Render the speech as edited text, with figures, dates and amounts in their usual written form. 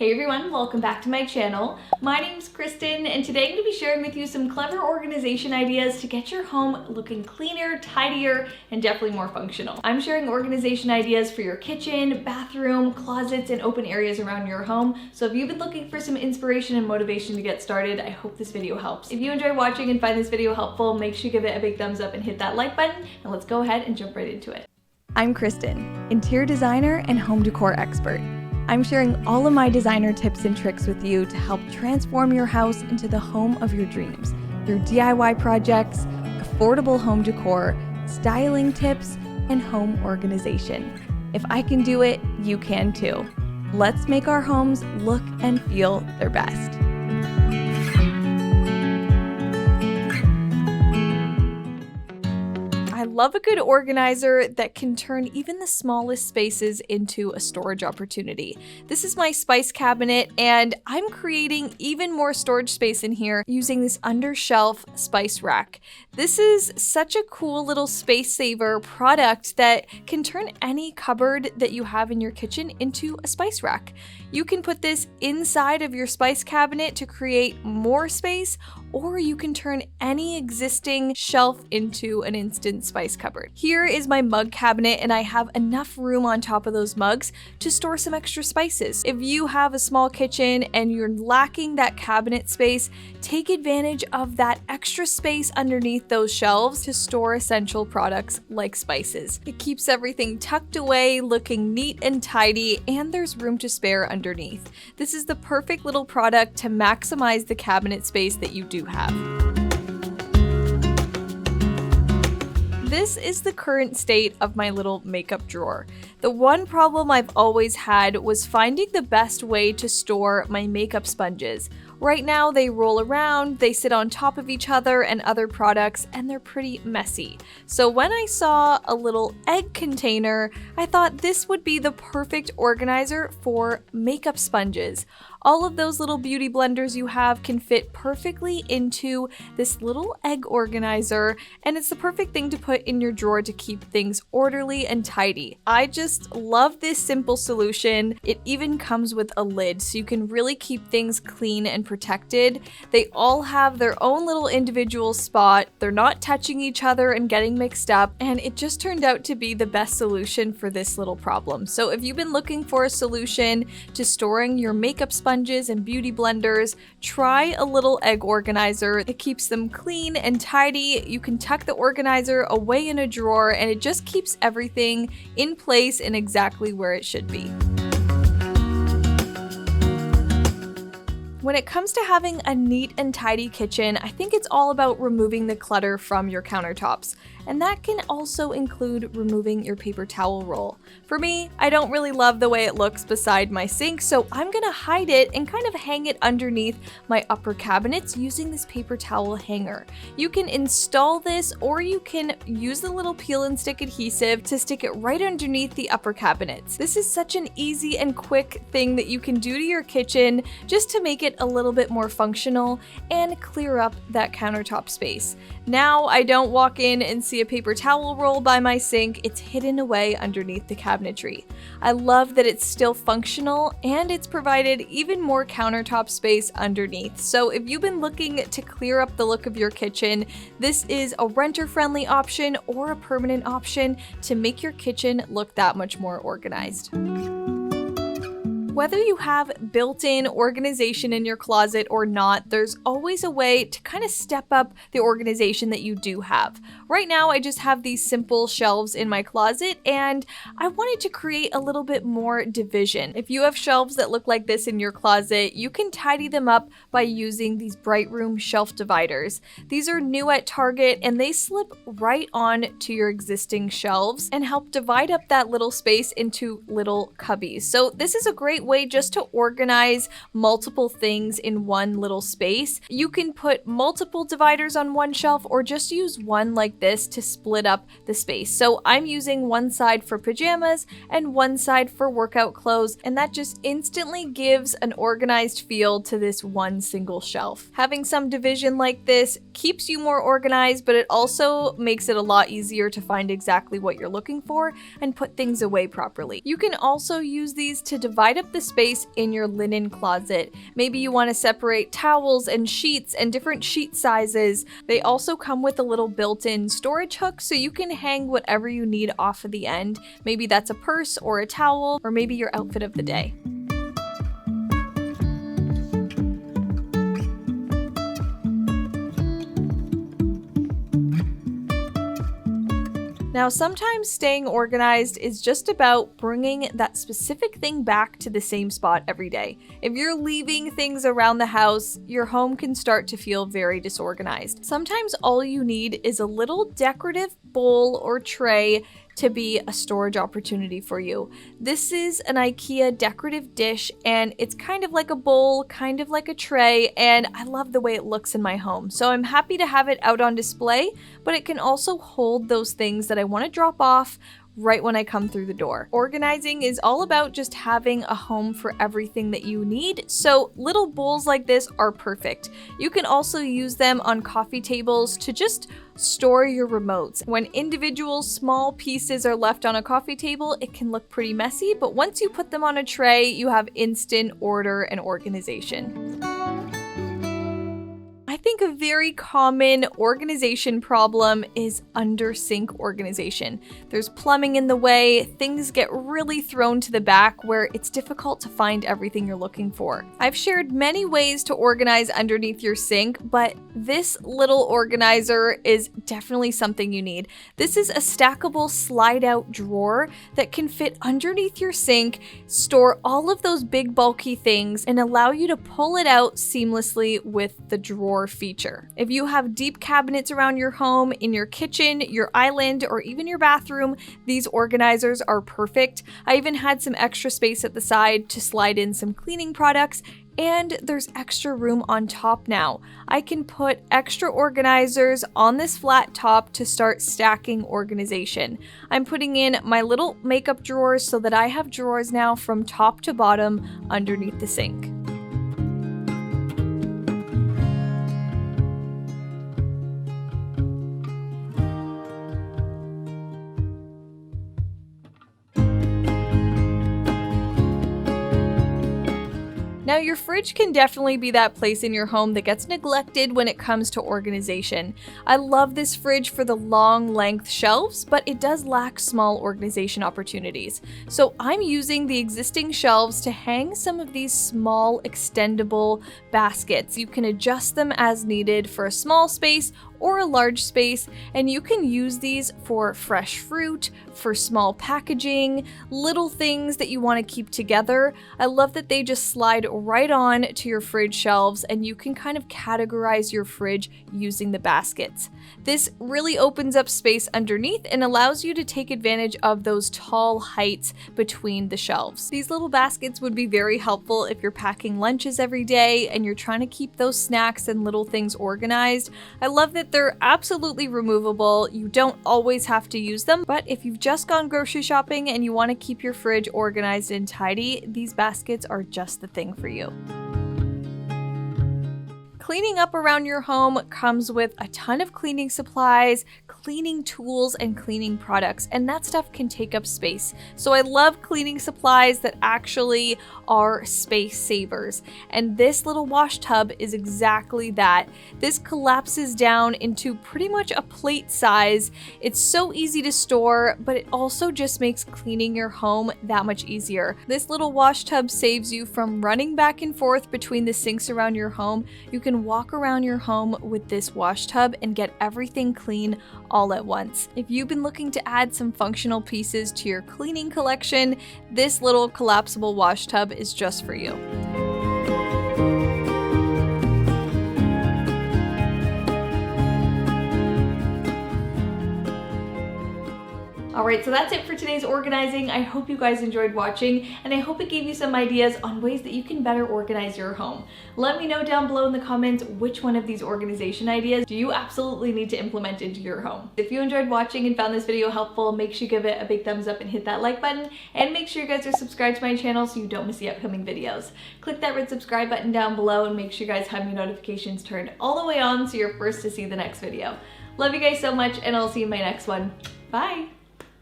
Hey everyone, welcome back to my channel. My name's Kristen, and today I'm going to be sharing with you some clever organization ideas to get your home looking cleaner, tidier, and definitely more functional. I'm sharing organization ideas for your kitchen, bathroom, closets, and open areas around your home. So if you've been looking for some inspiration and motivation to get started, I hope this video helps. If you enjoy watching and find this video helpful, make sure you give it a big thumbs up and hit that like button, and let's go ahead and jump right into it. I'm Kristen, interior designer and home decor expert. I'm sharing all of my designer tips and tricks with you to help transform your house into the home of your dreams through DIY projects, affordable home decor, styling tips, and home organization. If I can do it, you can too. Let's make our homes look and feel their best. I love a good organizer that can turn even the smallest spaces into a storage opportunity. This is my spice cabinet, and I'm creating even more storage space in here using this under-shelf spice rack. This is such a cool little space saver product that can turn any cupboard that you have in your kitchen into a spice rack. You can put this inside of your spice cabinet to create more space, or you can turn any existing shelf into an instant spice cupboard. Here is my mug cabinet, and I have enough room on top of those mugs to store some extra spices. If you have a small kitchen and you're lacking that cabinet space, take advantage of that extra space underneath those shelves to store essential products like spices. It keeps everything tucked away, looking neat and tidy, and there's room to spare underneath. This is the perfect little product to maximize the cabinet space that you do have. This is the current state of my little makeup drawer. The one problem I've always had was finding the best way to store my makeup sponges. Right now they roll around, they sit on top of each other and other products, and they're pretty messy. So when I saw a little egg container, I thought this would be the perfect organizer for makeup sponges. All of those little beauty blenders you have can fit perfectly into this little egg organizer, and it's the perfect thing to put in your drawer to keep things orderly and tidy. I just love this simple solution. It even comes with a lid, so you can really keep things clean and protected. They all have their own little individual spot. They're not touching each other and getting mixed up, and it just turned out to be the best solution for this little problem. So if you've been looking for a solution to storing your makeup sponges and beauty blenders, try a little egg organizer. It keeps them clean and tidy. You can tuck the organizer away in a drawer, and it just keeps everything in place and exactly where it should be. When it comes to having a neat and tidy kitchen, I think it's all about removing the clutter from your countertops. And that can also include removing your paper towel roll. For me, I don't really love the way it looks beside my sink, so I'm gonna hide it and kind of hang it underneath my upper cabinets using this paper towel hanger. You can install this, or you can use the little peel and stick adhesive to stick it right underneath the upper cabinets. This is such an easy and quick thing that you can do to your kitchen just to make it a little bit more functional and clear up that countertop space. Now I don't walk in and see a paper towel roll by my sink. It's hidden away underneath the cabinetry. I love that it's still functional, and it's provided even more countertop space underneath. So if you've been looking to clear up the look of your kitchen, this is a renter-friendly option or a permanent option to make your kitchen look that much more organized. Whether you have built-in organization in your closet or not, there's always a way to kind of step up the organization that you do have. Right now, I just have these simple shelves in my closet, and I wanted to create a little bit more division. If you have shelves that look like this in your closet, you can tidy them up by using these Bright Room shelf dividers. These are new at Target, and they slip right on to your existing shelves and help divide up that little space into little cubbies. So this is a great way just to organize multiple things in one little space. You can put multiple dividers on one shelf, or just use one like this to split up the space. So I'm using one side for pajamas and one side for workout clothes, and that just instantly gives an organized feel to this one single shelf. Having some division like this keeps you more organized, but it also makes it a lot easier to find exactly what you're looking for and put things away properly. You can also use these to divide up up the space in your linen closet. Maybe you want to separate towels and sheets and different sheet sizes. They also come with a little built-in storage hook so you can hang whatever you need off of the end. Maybe that's a purse or a towel, or maybe your outfit of the day. Now, sometimes staying organized is just about bringing that specific thing back to the same spot every day. If you're leaving things around the house, your home can start to feel very disorganized. Sometimes all you need is a little decorative bowl or tray to be a storage opportunity for you. This is an IKEA decorative dish, and it's kind of like a bowl, kind of like a tray, and I love the way it looks in my home. So I'm happy to have it out on display, but it can also hold those things that I want to drop off right when I come through the door. Organizing is all about just having a home for everything that you need, so little bowls like this are perfect. You can also use them on coffee tables to just store your remotes. When individual small pieces are left on a coffee table, it can look pretty messy, but once you put them on a tray, you have instant order and organization. I think a very common organization problem is under sink organization. There's plumbing in the way, things get really thrown to the back where it's difficult to find everything you're looking for. I've shared many ways to organize underneath your sink, but this little organizer is definitely something you need. This is a stackable slide-out drawer that can fit underneath your sink, store all of those big bulky things, and allow you to pull it out seamlessly with the drawer feature. If you have deep cabinets around your home, in your kitchen, your island, or even your bathroom, these organizers are perfect. I even had some extra space at the side to slide in some cleaning products, and there's extra room on top now. I can put extra organizers on this flat top to start stacking organization. I'm putting in my little makeup drawers so that I have drawers now from top to bottom underneath the sink. Now, your fridge can definitely be that place in your home that gets neglected when it comes to organization. I love this fridge for the long length shelves, but it does lack small organization opportunities. So I'm using the existing shelves to hang some of these small extendable baskets. You can adjust them as needed for a small space or a large space, and you can use these for fresh fruit, for small packaging, little things that you want to keep together. I love that they just slide right on to your fridge shelves, and you can kind of categorize your fridge using the baskets. This really opens up space underneath and allows you to take advantage of those tall heights between the shelves. These little baskets would be very helpful if you're packing lunches every day and you're trying to keep those snacks and little things organized. I love that they're absolutely removable. You don't always have to use them, but if you've just gone grocery shopping and you want to keep your fridge organized and tidy, these baskets are just the thing for you. Cleaning up around your home comes with a ton of cleaning supplies, cleaning tools, and cleaning products, and that stuff can take up space. So I love cleaning supplies that actually are space savers, and this little wash tub is exactly that. This collapses down into pretty much a plate size. It's so easy to store, but it also just makes cleaning your home that much easier. This little wash tub saves you from running back and forth between the sinks around your home. You can walk around your home with this wash tub and get everything clean all at once. If you've been looking to add some functional pieces to your cleaning collection, this little collapsible wash tub is just for you. Alright, so that's it for today's organizing. I hope you guys enjoyed watching, and I hope it gave you some ideas on ways that you can better organize your home. Let me know down below in the comments which one of these organization ideas do you absolutely need to implement into your home. If you enjoyed watching and found this video helpful, make sure you give it a big thumbs up and hit that like button, and make sure you guys are subscribed to my channel so you don't miss the upcoming videos. Click that red subscribe button down below and make sure you guys have your notifications turned all the way on so you're first to see the next video. Love you guys so much, and I'll see you in my next one. Bye!